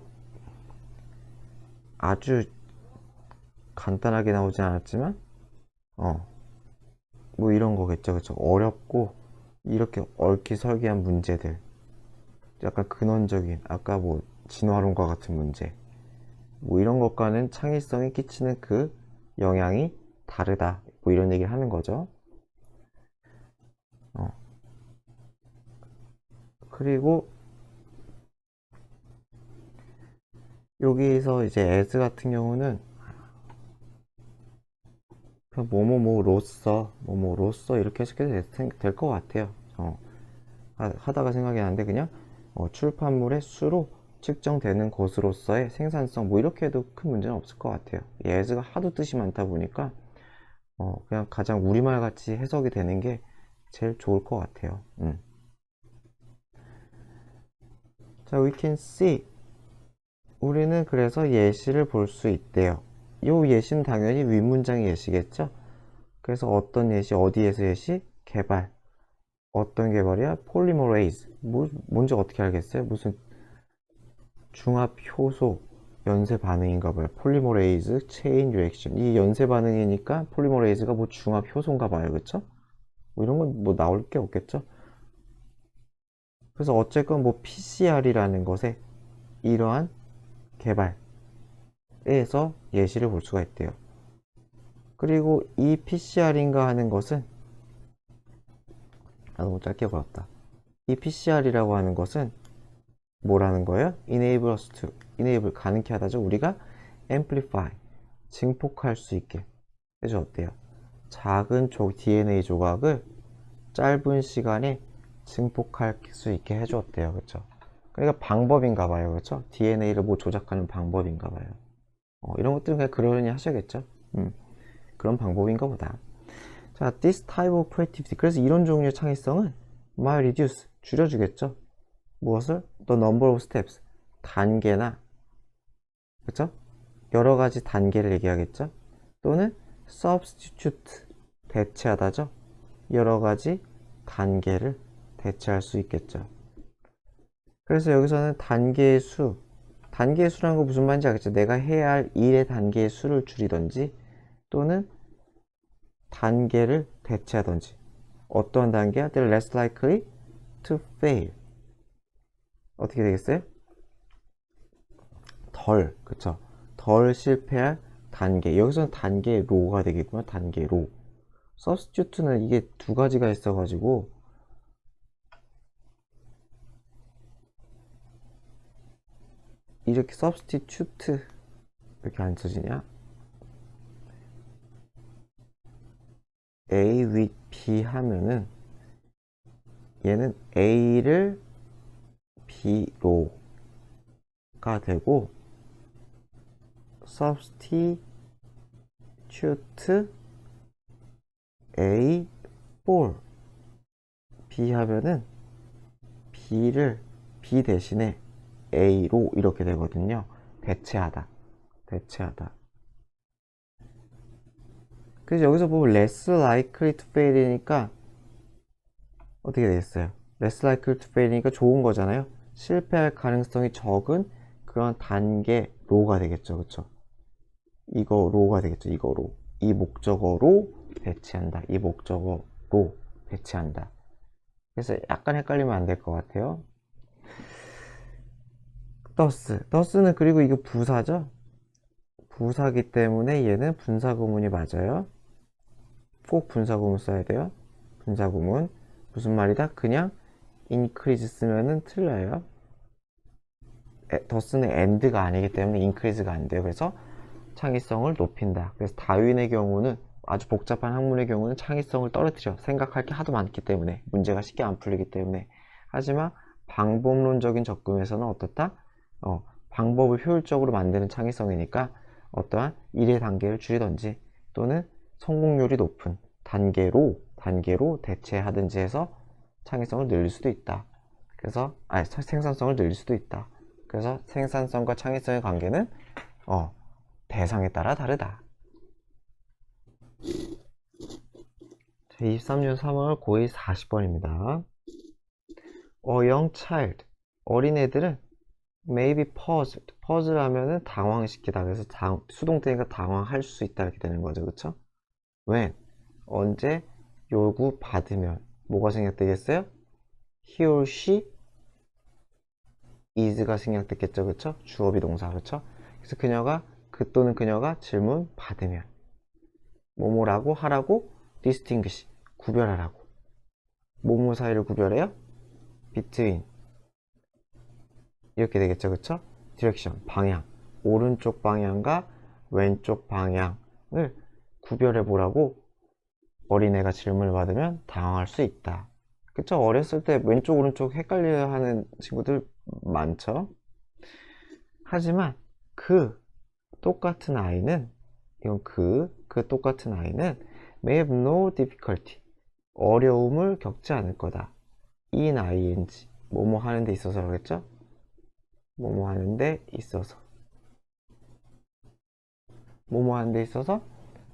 아주 간단하게 나오지 않았지만 뭐 이런 거겠죠. 그쵸? 어렵고 이렇게 얽히설기한 문제들, 약간 근원적인, 아까 뭐 진화론과 같은 문제, 뭐 이런 것과는 창의성이 끼치는 그 영향이 다르다, 뭐 이런 얘기를 하는 거죠. 그리고 여기서 이제 as 같은 경우는 그냥 뭐뭐로써 이렇게 해석해도 될 것 같아요. 하다가 생각이 나는데 그냥 출판물의 수로 측정되는 것으로서의 생산성 뭐 이렇게 해도 큰 문제는 없을 것 같아요. as가 하도 뜻이 많다 보니까 그냥 가장 우리말 같이 해석이 되는 게 제일 좋을 것 같아요. 자, we can see. 우리는 그래서 예시를 볼 수 있대요. 요 예시는 당연히 윗문장의 예시겠죠? 그래서 어떤 예시, 어디에서 예시? 개발. 어떤 개발이야? 폴리머레이즈. 뭔지 어떻게 알겠어요? 무슨 중합 효소 연쇄 반응인가 봐요. 폴리머레이즈 체인 리액션. 이 연쇄 반응이니까 폴리머레이즈가 뭐 중합 효소인가 봐요. 그쵸? 뭐 이런 건 뭐 나올 게 없겠죠? 그래서 어쨌건 뭐 PCR이라는 것에 이러한 개발에서 예시를 볼 수가 있대요. 그리고 이 PCR인가 하는 것은 너무 짧게 봤다. 이 PCR이라고 하는 것은 뭐라는 거예요? enable us to, enable 가능케 하다죠. 우리가 amplify 증폭할 수 있게 해주었대요. 작은 DNA 조각을 짧은 시간에 증폭할 수 있게 해주었대요. 그쵸? 그러니까 방법인가 봐요. 그쵸? DNA를 뭐 조작하는 방법인가 봐요. 이런 것들은 그냥 그러려니 하셔야겠죠. 그런 방법인가 보다. 자, this type of creativity. 그래서 이런 종류의 창의성은 might reduce, 줄여주겠죠. 무엇을? The number of steps. 단계나, 그쵸? 여러 가지 단계를 얘기하겠죠. 또는 substitute, 대체하다죠. 여러 가지 단계를 대체할 수 있겠죠. 그래서 여기서는 단계의 수라는 거 무슨 말인지 알겠죠? 내가 해야 할 일의 단계의 수를 줄이던지 또는 단계를 대체하던지. 어떠한 단계야? They're less likely to fail. 어떻게 되겠어요? 그쵸? 덜 실패할 단계. 여기서는 단계로가 되겠구나. 단계로. substitute는 이게 두 가지가 있어가지고 이렇게 substitute 이렇게 안 써지냐? A with B 하면은 얘는 A를 B로가 되고 substitute A for B 하면은 B를 B 대신에 A로 이렇게 되거든요. 대체하다. 그래서 여기서 보면 less likely to fail이니까 어떻게 되겠어요? less likely to fail이니까 좋은 거잖아요. 실패할 가능성이 적은 그런 단계로가 되겠죠. 그쵸? 이거로가 되겠죠. 이거로. 이 목적어로 대체한다. 이 목적어로 대체한다. 그래서 약간 헷갈리면 안 될 것 같아요. 더스는 그리고 이거 부사죠? 부사기 때문에 얘는 분사구문이 맞아요. 꼭 분사구문 써야 돼요. 분사구문. 무슨 말이다? 그냥 increase 쓰면은 틀려요. 더스는 and가 아니기 때문에 increase가 안 돼요. 그래서 창의성을 높인다. 그래서 다윈의 경우는 아주 복잡한 학문의 경우는 창의성을 떨어뜨려. 생각할 게 하도 많기 때문에 문제가 쉽게 안 풀리기 때문에. 하지만 방법론적인 접근에서는 어떻다? 방법을 효율적으로 만드는 창의성이니까 어떠한 일의 단계를 줄이든지 또는 성공률이 높은 단계로 대체하든지 해서 창의성을 늘릴 수도 있다. 그래서 생산성을 늘릴 수도 있다. 그래서 생산성과 창의성의 관계는 대상에 따라 다르다. 23년 3월 고2 40번입니다. A young child. 어린애들은 may be puzzled. puzzle 하면은 당황시키다. 그래서 수동태니까 당황할 수 있다. 이렇게 되는 거죠. 그쵸? when. 언제 요구받으면. 뭐가 생략되겠어요? he or she is가 생략됐겠죠. 그쵸? 주어비 동사. 그쵸? 그래서 또는 그녀가 질문 받으면. 뭐뭐라고 하라고 distinguish 구별하라고 뭐뭐 사이를 구별해요? between 이렇게 되겠죠. 그쵸? direction 방향 오른쪽 방향과 왼쪽 방향을 구별해 보라고 어린애가 질문을 받으면 당황할 수 있다. 그쵸? 어렸을 때 왼쪽 오른쪽 헷갈려 하는 친구들 많죠? 하지만 그 똑같은 아이는 이건 그 똑같은 아이는 may have no difficulty 어려움을 겪지 않을 거다. in ing 뭐뭐 하는 데 있어서라겠죠? 뭐뭐 하는 데 있어서 뭐뭐 하는 데 있어서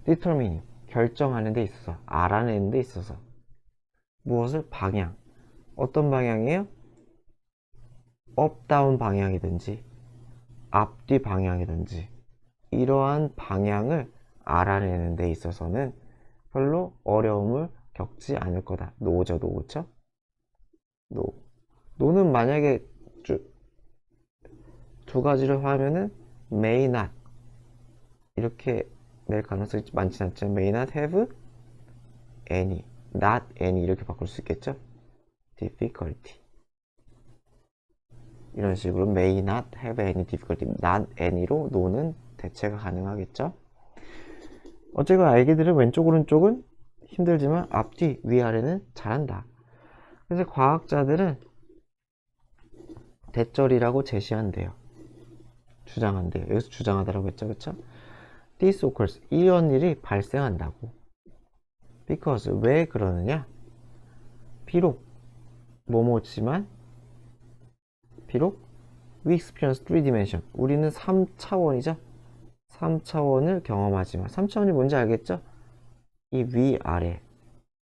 determining 결정하는 데 있어서 알아내는 데 있어서 무엇을 방향 어떤 방향이에요? 업 다운 방향이든지 앞뒤 방향이든지 이러한 방향을 알아내는 데 있어서는 별로 어려움을 겪지 않을 거다. 노죠, 노, 그쵸? 노. 노는 만약에 두 가지를 하면은 may not 이렇게 낼 가능성이 많진 않지만 may not have any, not any 이렇게 바꿀 수 있겠죠? difficulty 이런 식으로 may not have any difficulty, not any로 no는 대체가 가능하겠죠? 어쨌건 아이들은 왼쪽 오른쪽은 힘들지만 앞뒤 위아래는 잘한다. 그래서 과학자들은 대절이라고 제시한대요. 주장한대요. 여기서 주장하다라고 했죠, 그쵸? This occurs 이런 일이 발생한다고. Because 왜 그러느냐? 비록 뭐뭐지만 비록 we experience 3dimension 우리는 3차원이죠. 3차원을 경험하지만 3차원이 뭔지 알겠죠? 이 위아래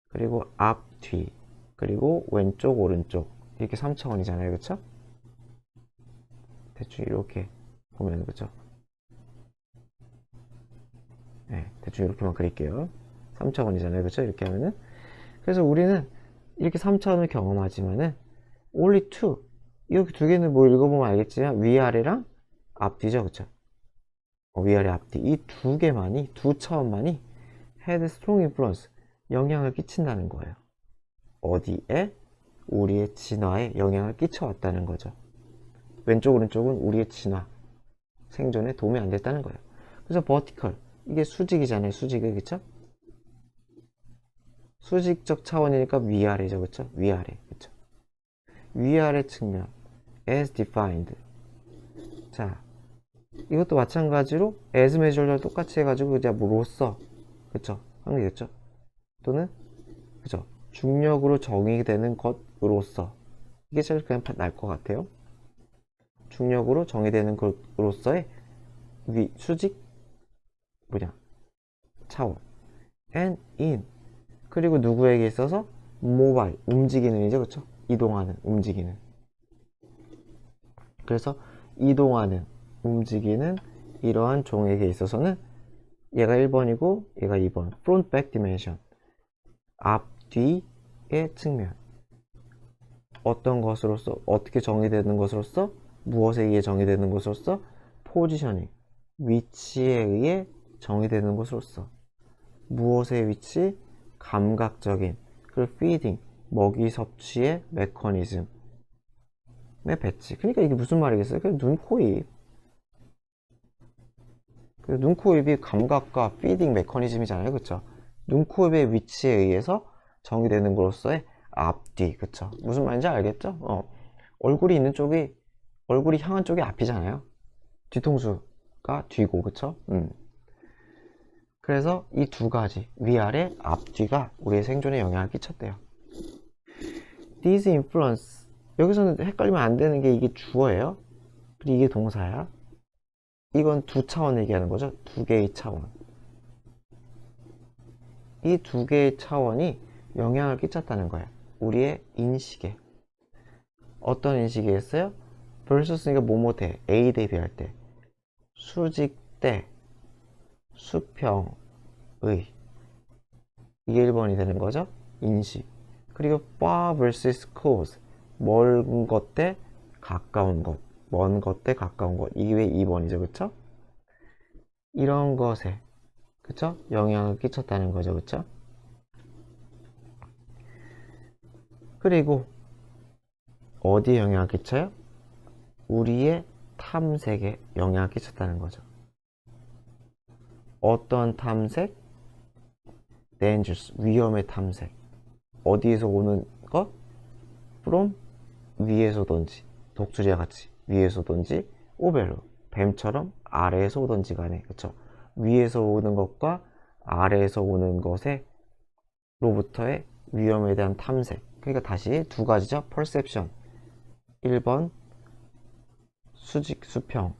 그리고 앞, 뒤 그리고 왼쪽, 오른쪽 이렇게 3차원이잖아요. 그쵸? 대충 이렇게 보면 그쵸? 네, 대충 이렇게만 그릴게요. 3차원이잖아요. 그쵸? 이렇게 하면은 그래서 우리는 이렇게 3차원을 경험하지만은 only two 이렇게 두 개는 뭐 읽어보면 알겠지만 위아래랑 앞뒤죠. 그쵸? 위아래 앞뒤 이 두 개만이 두 차원만이 had strong influence 영향을 끼친다는 거예요. 어디에? 우리의 진화에 영향을 끼쳐왔다는 거죠. 왼쪽 오른쪽은 우리의 진화 생존에 도움이 안 됐다는 거예요. 그래서 vertical 이게 수직이잖아요. 수직이 그쵸? 수직적 차원이니까 위아래죠. 그쵸? 위아래 그쵸? 위아래 측면 as defined 자 이것도 마찬가지로 as measure를 똑같이 해가지고 이제 뭐로써 그쵸? 하면 되겠죠? 또는 그죠? 중력으로 정의되는 것으로서 이게 제일 그냥 날 것 같아요. 중력으로 정의되는 것으로서의 수직 뭐냐 차원 and in 그리고 누구에게 있어서 mobile 움직이는 이죠 그쵸? 이동하는 움직이는 그래서 이동하는 움직이는 이러한 종에게 있어서는 얘가 1번이고 얘가 2번 front back dimension 앞뒤의 측면 어떤 것으로서 어떻게 정의되는 것으로서 무엇에 의해 정의되는 것으로서 포지셔닝 위치에 의해 정의되는 것으로서 무엇의 위치 감각적인 그리고 feeding 먹이 섭취의 메커니즘의 배치 그러니까 이게 무슨 말이겠어요? 그냥 눈, 코, 입 눈, 코, 입이 감각과 feeding 메커니즘이잖아요 그쵸? 눈, 코, 입의 위치에 의해서 정의되는 것으로서의 앞뒤 그쵸? 무슨 말인지 알겠죠? 얼굴이 있는 쪽이 얼굴이 향한 쪽이 앞이잖아요 뒤통수가 뒤고 그쵸? 그래서 이 두 가지 위아래 앞뒤가 우리의 생존에 영향을 끼쳤대요. These influence 여기서는 헷갈리면 안 되는 게 이게 주어예요. 그리고 이게 동사야. 이건 두 차원 얘기하는 거죠. 두 개의 차원. 이 두 개의 차원이 영향을 끼쳤다는 거야. 우리의 인식에. 어떤 인식이 있어요? versus니까 뭐뭐 대 A 대비할 때 수직 대 수평의 이게 1번이 되는 거죠. 인식. 그리고 far vs close 먼 것 대 가까운 것 먼 것 대 가까운 것 이게 왜 2번이죠. 그쵸? 이런 것에 그쵸? 영향을 끼쳤다는 거죠. 그쵸? 그리고 어디에 영향을 끼쳐요? 우리의 탐색에 영향을 끼쳤다는 거죠. 어떤 탐색? dangerous, 위험의 탐색. 어디에서 오는 것? from, 위에서든지, 독수리와 같이 위에서든지, 오벨로, 뱀처럼 아래에서 오든지 간에, 그쵸? 위에서 오는 것과 아래에서 오는 것에 로부터의 위험에 대한 탐색. 그러니까 다시 두 가지죠. perception, 1번 수직, 수평,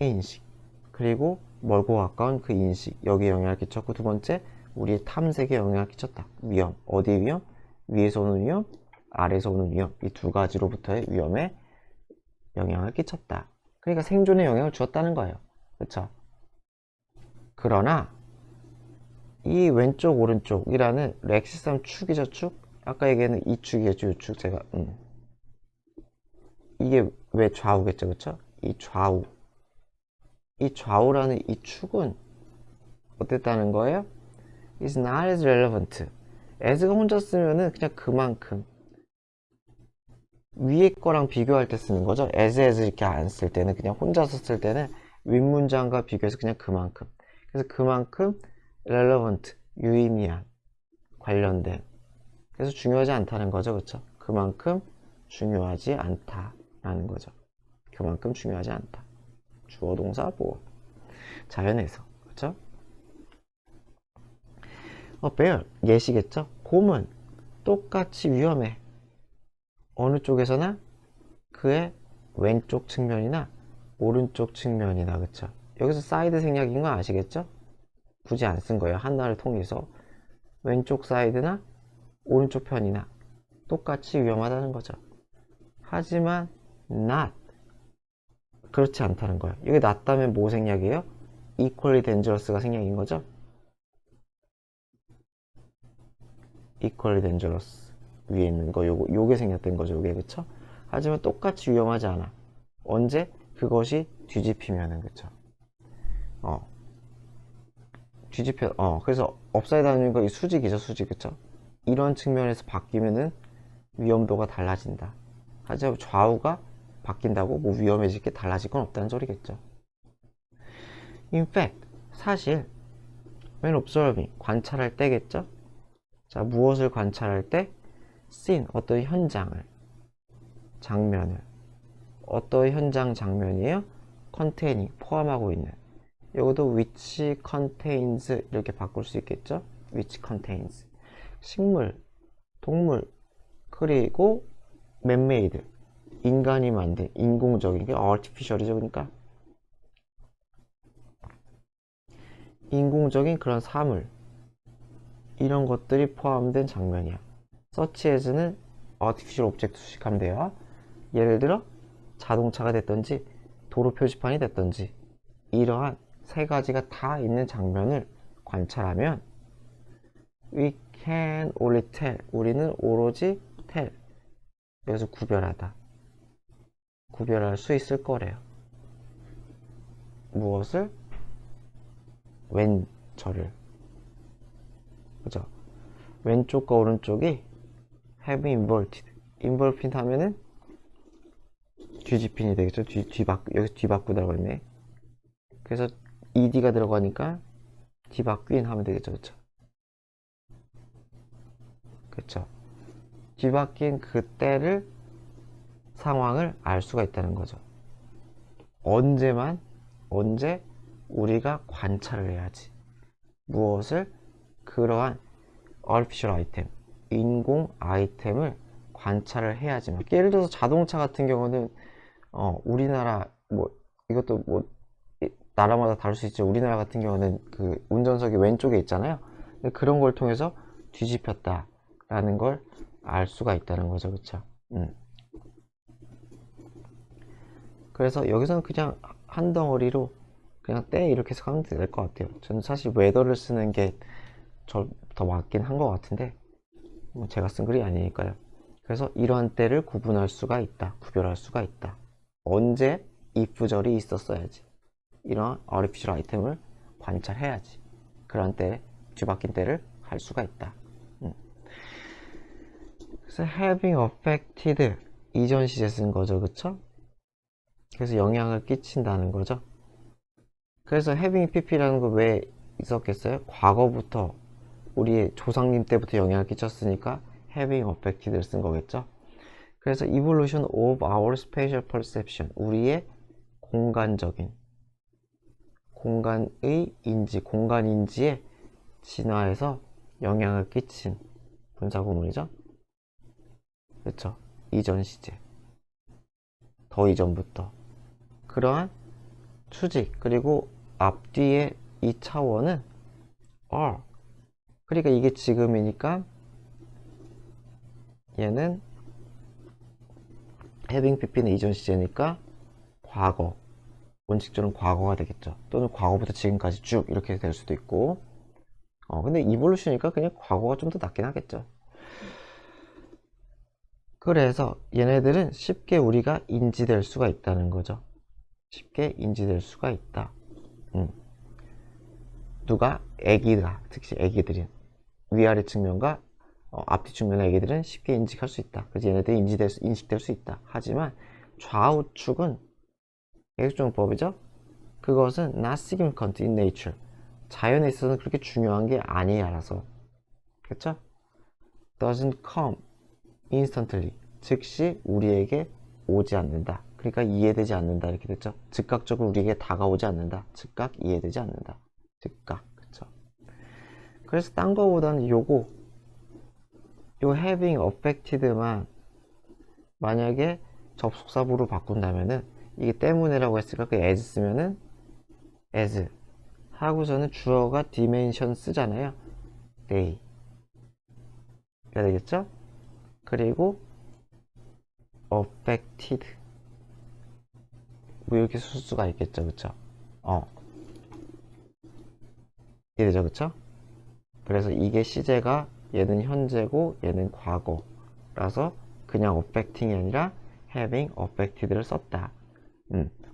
인식, 그리고 멀고 가까운 그 인식, 여기에 영향을 끼쳤고, 두 번째 우리의 탐색에 영향을 끼쳤다. 위험, 어디의 위험? 위에서 오는 위험, 아래에서 오는 위험, 이 두 가지로부터의 위험에 영향을 끼쳤다. 그러니까 생존에 영향을 주었다는 거예요. 그쵸? 그러나 이 왼쪽 오른쪽이라는 렉시삼 축이죠. 축. 아까 얘기했는 이 축이겠죠. 이 축. 제가 이게 왜 좌우겠죠. 그쵸? 이 좌우, 이 좌우라는 이 축은 어땠다는 거예요? is not as relevant. as가 혼자 쓰면은 그냥 그만큼, 위에 거랑 비교할 때 쓰는 거죠. as 이렇게 안 쓸 때는, 그냥 혼자서 쓸 때는 윗문장과 비교해서 그냥 그만큼. 그래서 그만큼 relevant, 유의미한, 관련된. 그래서 중요하지 않다는 거죠. 그쵸? 그만큼 중요하지 않다라는 거죠. 그만큼 중요하지 않다. 주어, 동사, 보어. 자연에서. 그쵸? bear, 예시겠죠? 곰은 똑같이 위험해. 어느 쪽에서나 그의 왼쪽 측면이나 오른쪽 측면이나. 그쵸? 여기서 사이드 생략인 거 아시겠죠? 굳이 안 쓴 거예요. 하나를 통해서 왼쪽 사이드나 오른쪽 편이나 똑같이 위험하다는 거죠. 하지만 not, 그렇지 않다는 거예요. 이게 낮다면 뭐 생략이에요? equally dangerous가 생략인 거죠. equally dangerous 위에 있는 거, 요게 생략된 거죠. 요게. 그쵸? 하지만 똑같이 위험하지 않아. 언제? 그것이 뒤집히면은. 그쵸? 그래서 업사이드 다운인 거 이 수직이죠. 수직. 그쵸? 이런 측면에서 바뀌면은 위험도가 달라진다. 하지만 좌우가 바뀐다고 뭐 위험해질 게 달라질 건 없다는 소리겠죠. In fact, 사실 when observing, 관찰할 때겠죠. 자, 무엇을 관찰할 때? scene, 어떤 현장을, 장면을. 어떤 현장, 장면이에요? containing, 포함하고 있는. 이것도 which contains 이렇게 바꿀 수 있겠죠. which contains, 식물, 동물, 그리고 man-made, 인간이 만든, 인공적인 게 artificial이죠. 그러니까 인공적인 그런 사물, 이런 것들이 포함된 장면이야. such as는 artificial object 수식하면 돼요. 예를 들어 자동차가 됐든지 도로 표지판이 됐든지 이러한 세 가지가 다 있는 장면을 관찰하면 we can only tell, 우리는 오로지 tell, 여기서 구별하다, 구별할 수 있을 거래요. 무엇을? 왼절을. 그죠? 왼쪽과 오른쪽이 have inverted, inverted 하면은 뒤집힌이 되겠죠. 여기 뒤바꾸다고 했네. 그래서 ed가 들어가니까 뒤바뀐 하면 되겠죠. 그쵸? 그쵸? 뒤바뀐 그때를, 상황을 알 수가 있다는 거죠. 언제 우리가 관찰을 해야지. 무엇을? 그러한 artificial item, 인공 아이템을 관찰을 해야지만. 예를 들어서 자동차 같은 경우는 우리나라 뭐 이것도 뭐 나라마다 다를 수 있죠. 우리나라 같은 경우는 그 운전석이 왼쪽에 있잖아요. 그런 걸 통해서 뒤집혔다라는 걸 알 수가 있다는 거죠. 그쵸? 그래서 여기서는 그냥 한 덩어리로 그냥 때 이렇게 해석하면 될 것 같아요. 저는 사실 웨더를 쓰는 게 더 맞긴 한 것 같은데 뭐 제가 쓴 글이 아니니까요. 그래서 이러한 때를 구분할 수가 있다, 구별할 수가 있다. 언제 if절이 있었어야지. 이런 artificial 아이템을 관찰해야지. 그런 때, 뒤바뀐 때를 할 수가 있다. 그래서 having affected, 이전 시제 쓴 거죠. 그쵸? 그래서 영향을 끼친다는 거죠. 그래서 having pp라는 거 왜 있었겠어요? 과거부터 우리의 조상님 때부터 영향을 끼쳤으니까 having affected를 쓴 거겠죠. 그래서 evolution of our spatial perception, 우리의 공간적인 공간의 인지, 공간 인지에 진화해서 영향을 끼친 분사구문이죠. 그렇죠? 이전 시제, 더 이전부터 그러한 수직 그리고 앞뒤의 이 차원은 are. 그러니까 이게 지금이니까 얘는 having pp는 이전 시제니까 과거, 원칙적으로는 과거가 되겠죠. 또는 과거부터 지금까지 쭉 이렇게 될 수도 있고. 근데 이볼루션이니까 그냥 과거가 좀 더 낫긴 하겠죠. 그래서 얘네들은 쉽게 우리가 인지될 수가 있다는 거죠. 쉽게 인지될 수가 있다. 누가? 애기가, 특히 애기들이 위아래 측면과 앞뒤 측면의 애기들은 쉽게 인식할 수 있다. 그래서 얘네들이 인식될 수 있다. 하지만 좌우측은 계획정법이죠. 그것은 not significant in nature. 자연에 있어서는 그렇게 중요한 게 아니에요. 알아서. 그렇죠? doesn't come instantly. 즉시 우리에게 오지 않는다. 그러니까 이해되지 않는다. 이렇게 됐죠. 즉각적으로 우리에게 다가오지 않는다. 즉각 이해되지 않는다. 즉각. 그렇죠? 그래서 딴 거보다는 요 having affected만 만약에 접속사부로 바꾼다면은 이게 때문에라고 했으니까 그 as 쓰면은 as 하고서는 주어가 dimension 쓰잖아요. they 가 되겠죠? 그리고 affected 뭐 이렇게 쓸 수가 있겠죠. 그쵸? 이해되죠? 그쵸? 그래서 이게 시제가 얘는 현재고 얘는 과거라서 그냥 affecting이 아니라 having affected를 썼다.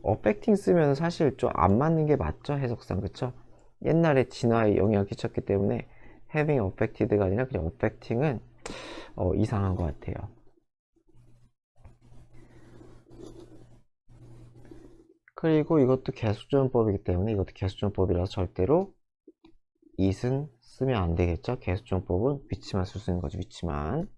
affecting 쓰면 사실 좀 안 맞는 게 맞죠? 해석상. 그쵸? 옛날에 진화에 영향을 끼쳤기 때문에 having affected가 아니라 그냥 affecting은 이상한 것 같아요. 그리고 이것도 개수조정법이기 때문에 이것도 개수조정법이라서 절대로 it은 쓰면 안 되겠죠. 개수조정법은 위치만 쓸 수 있는 거죠. 위치만.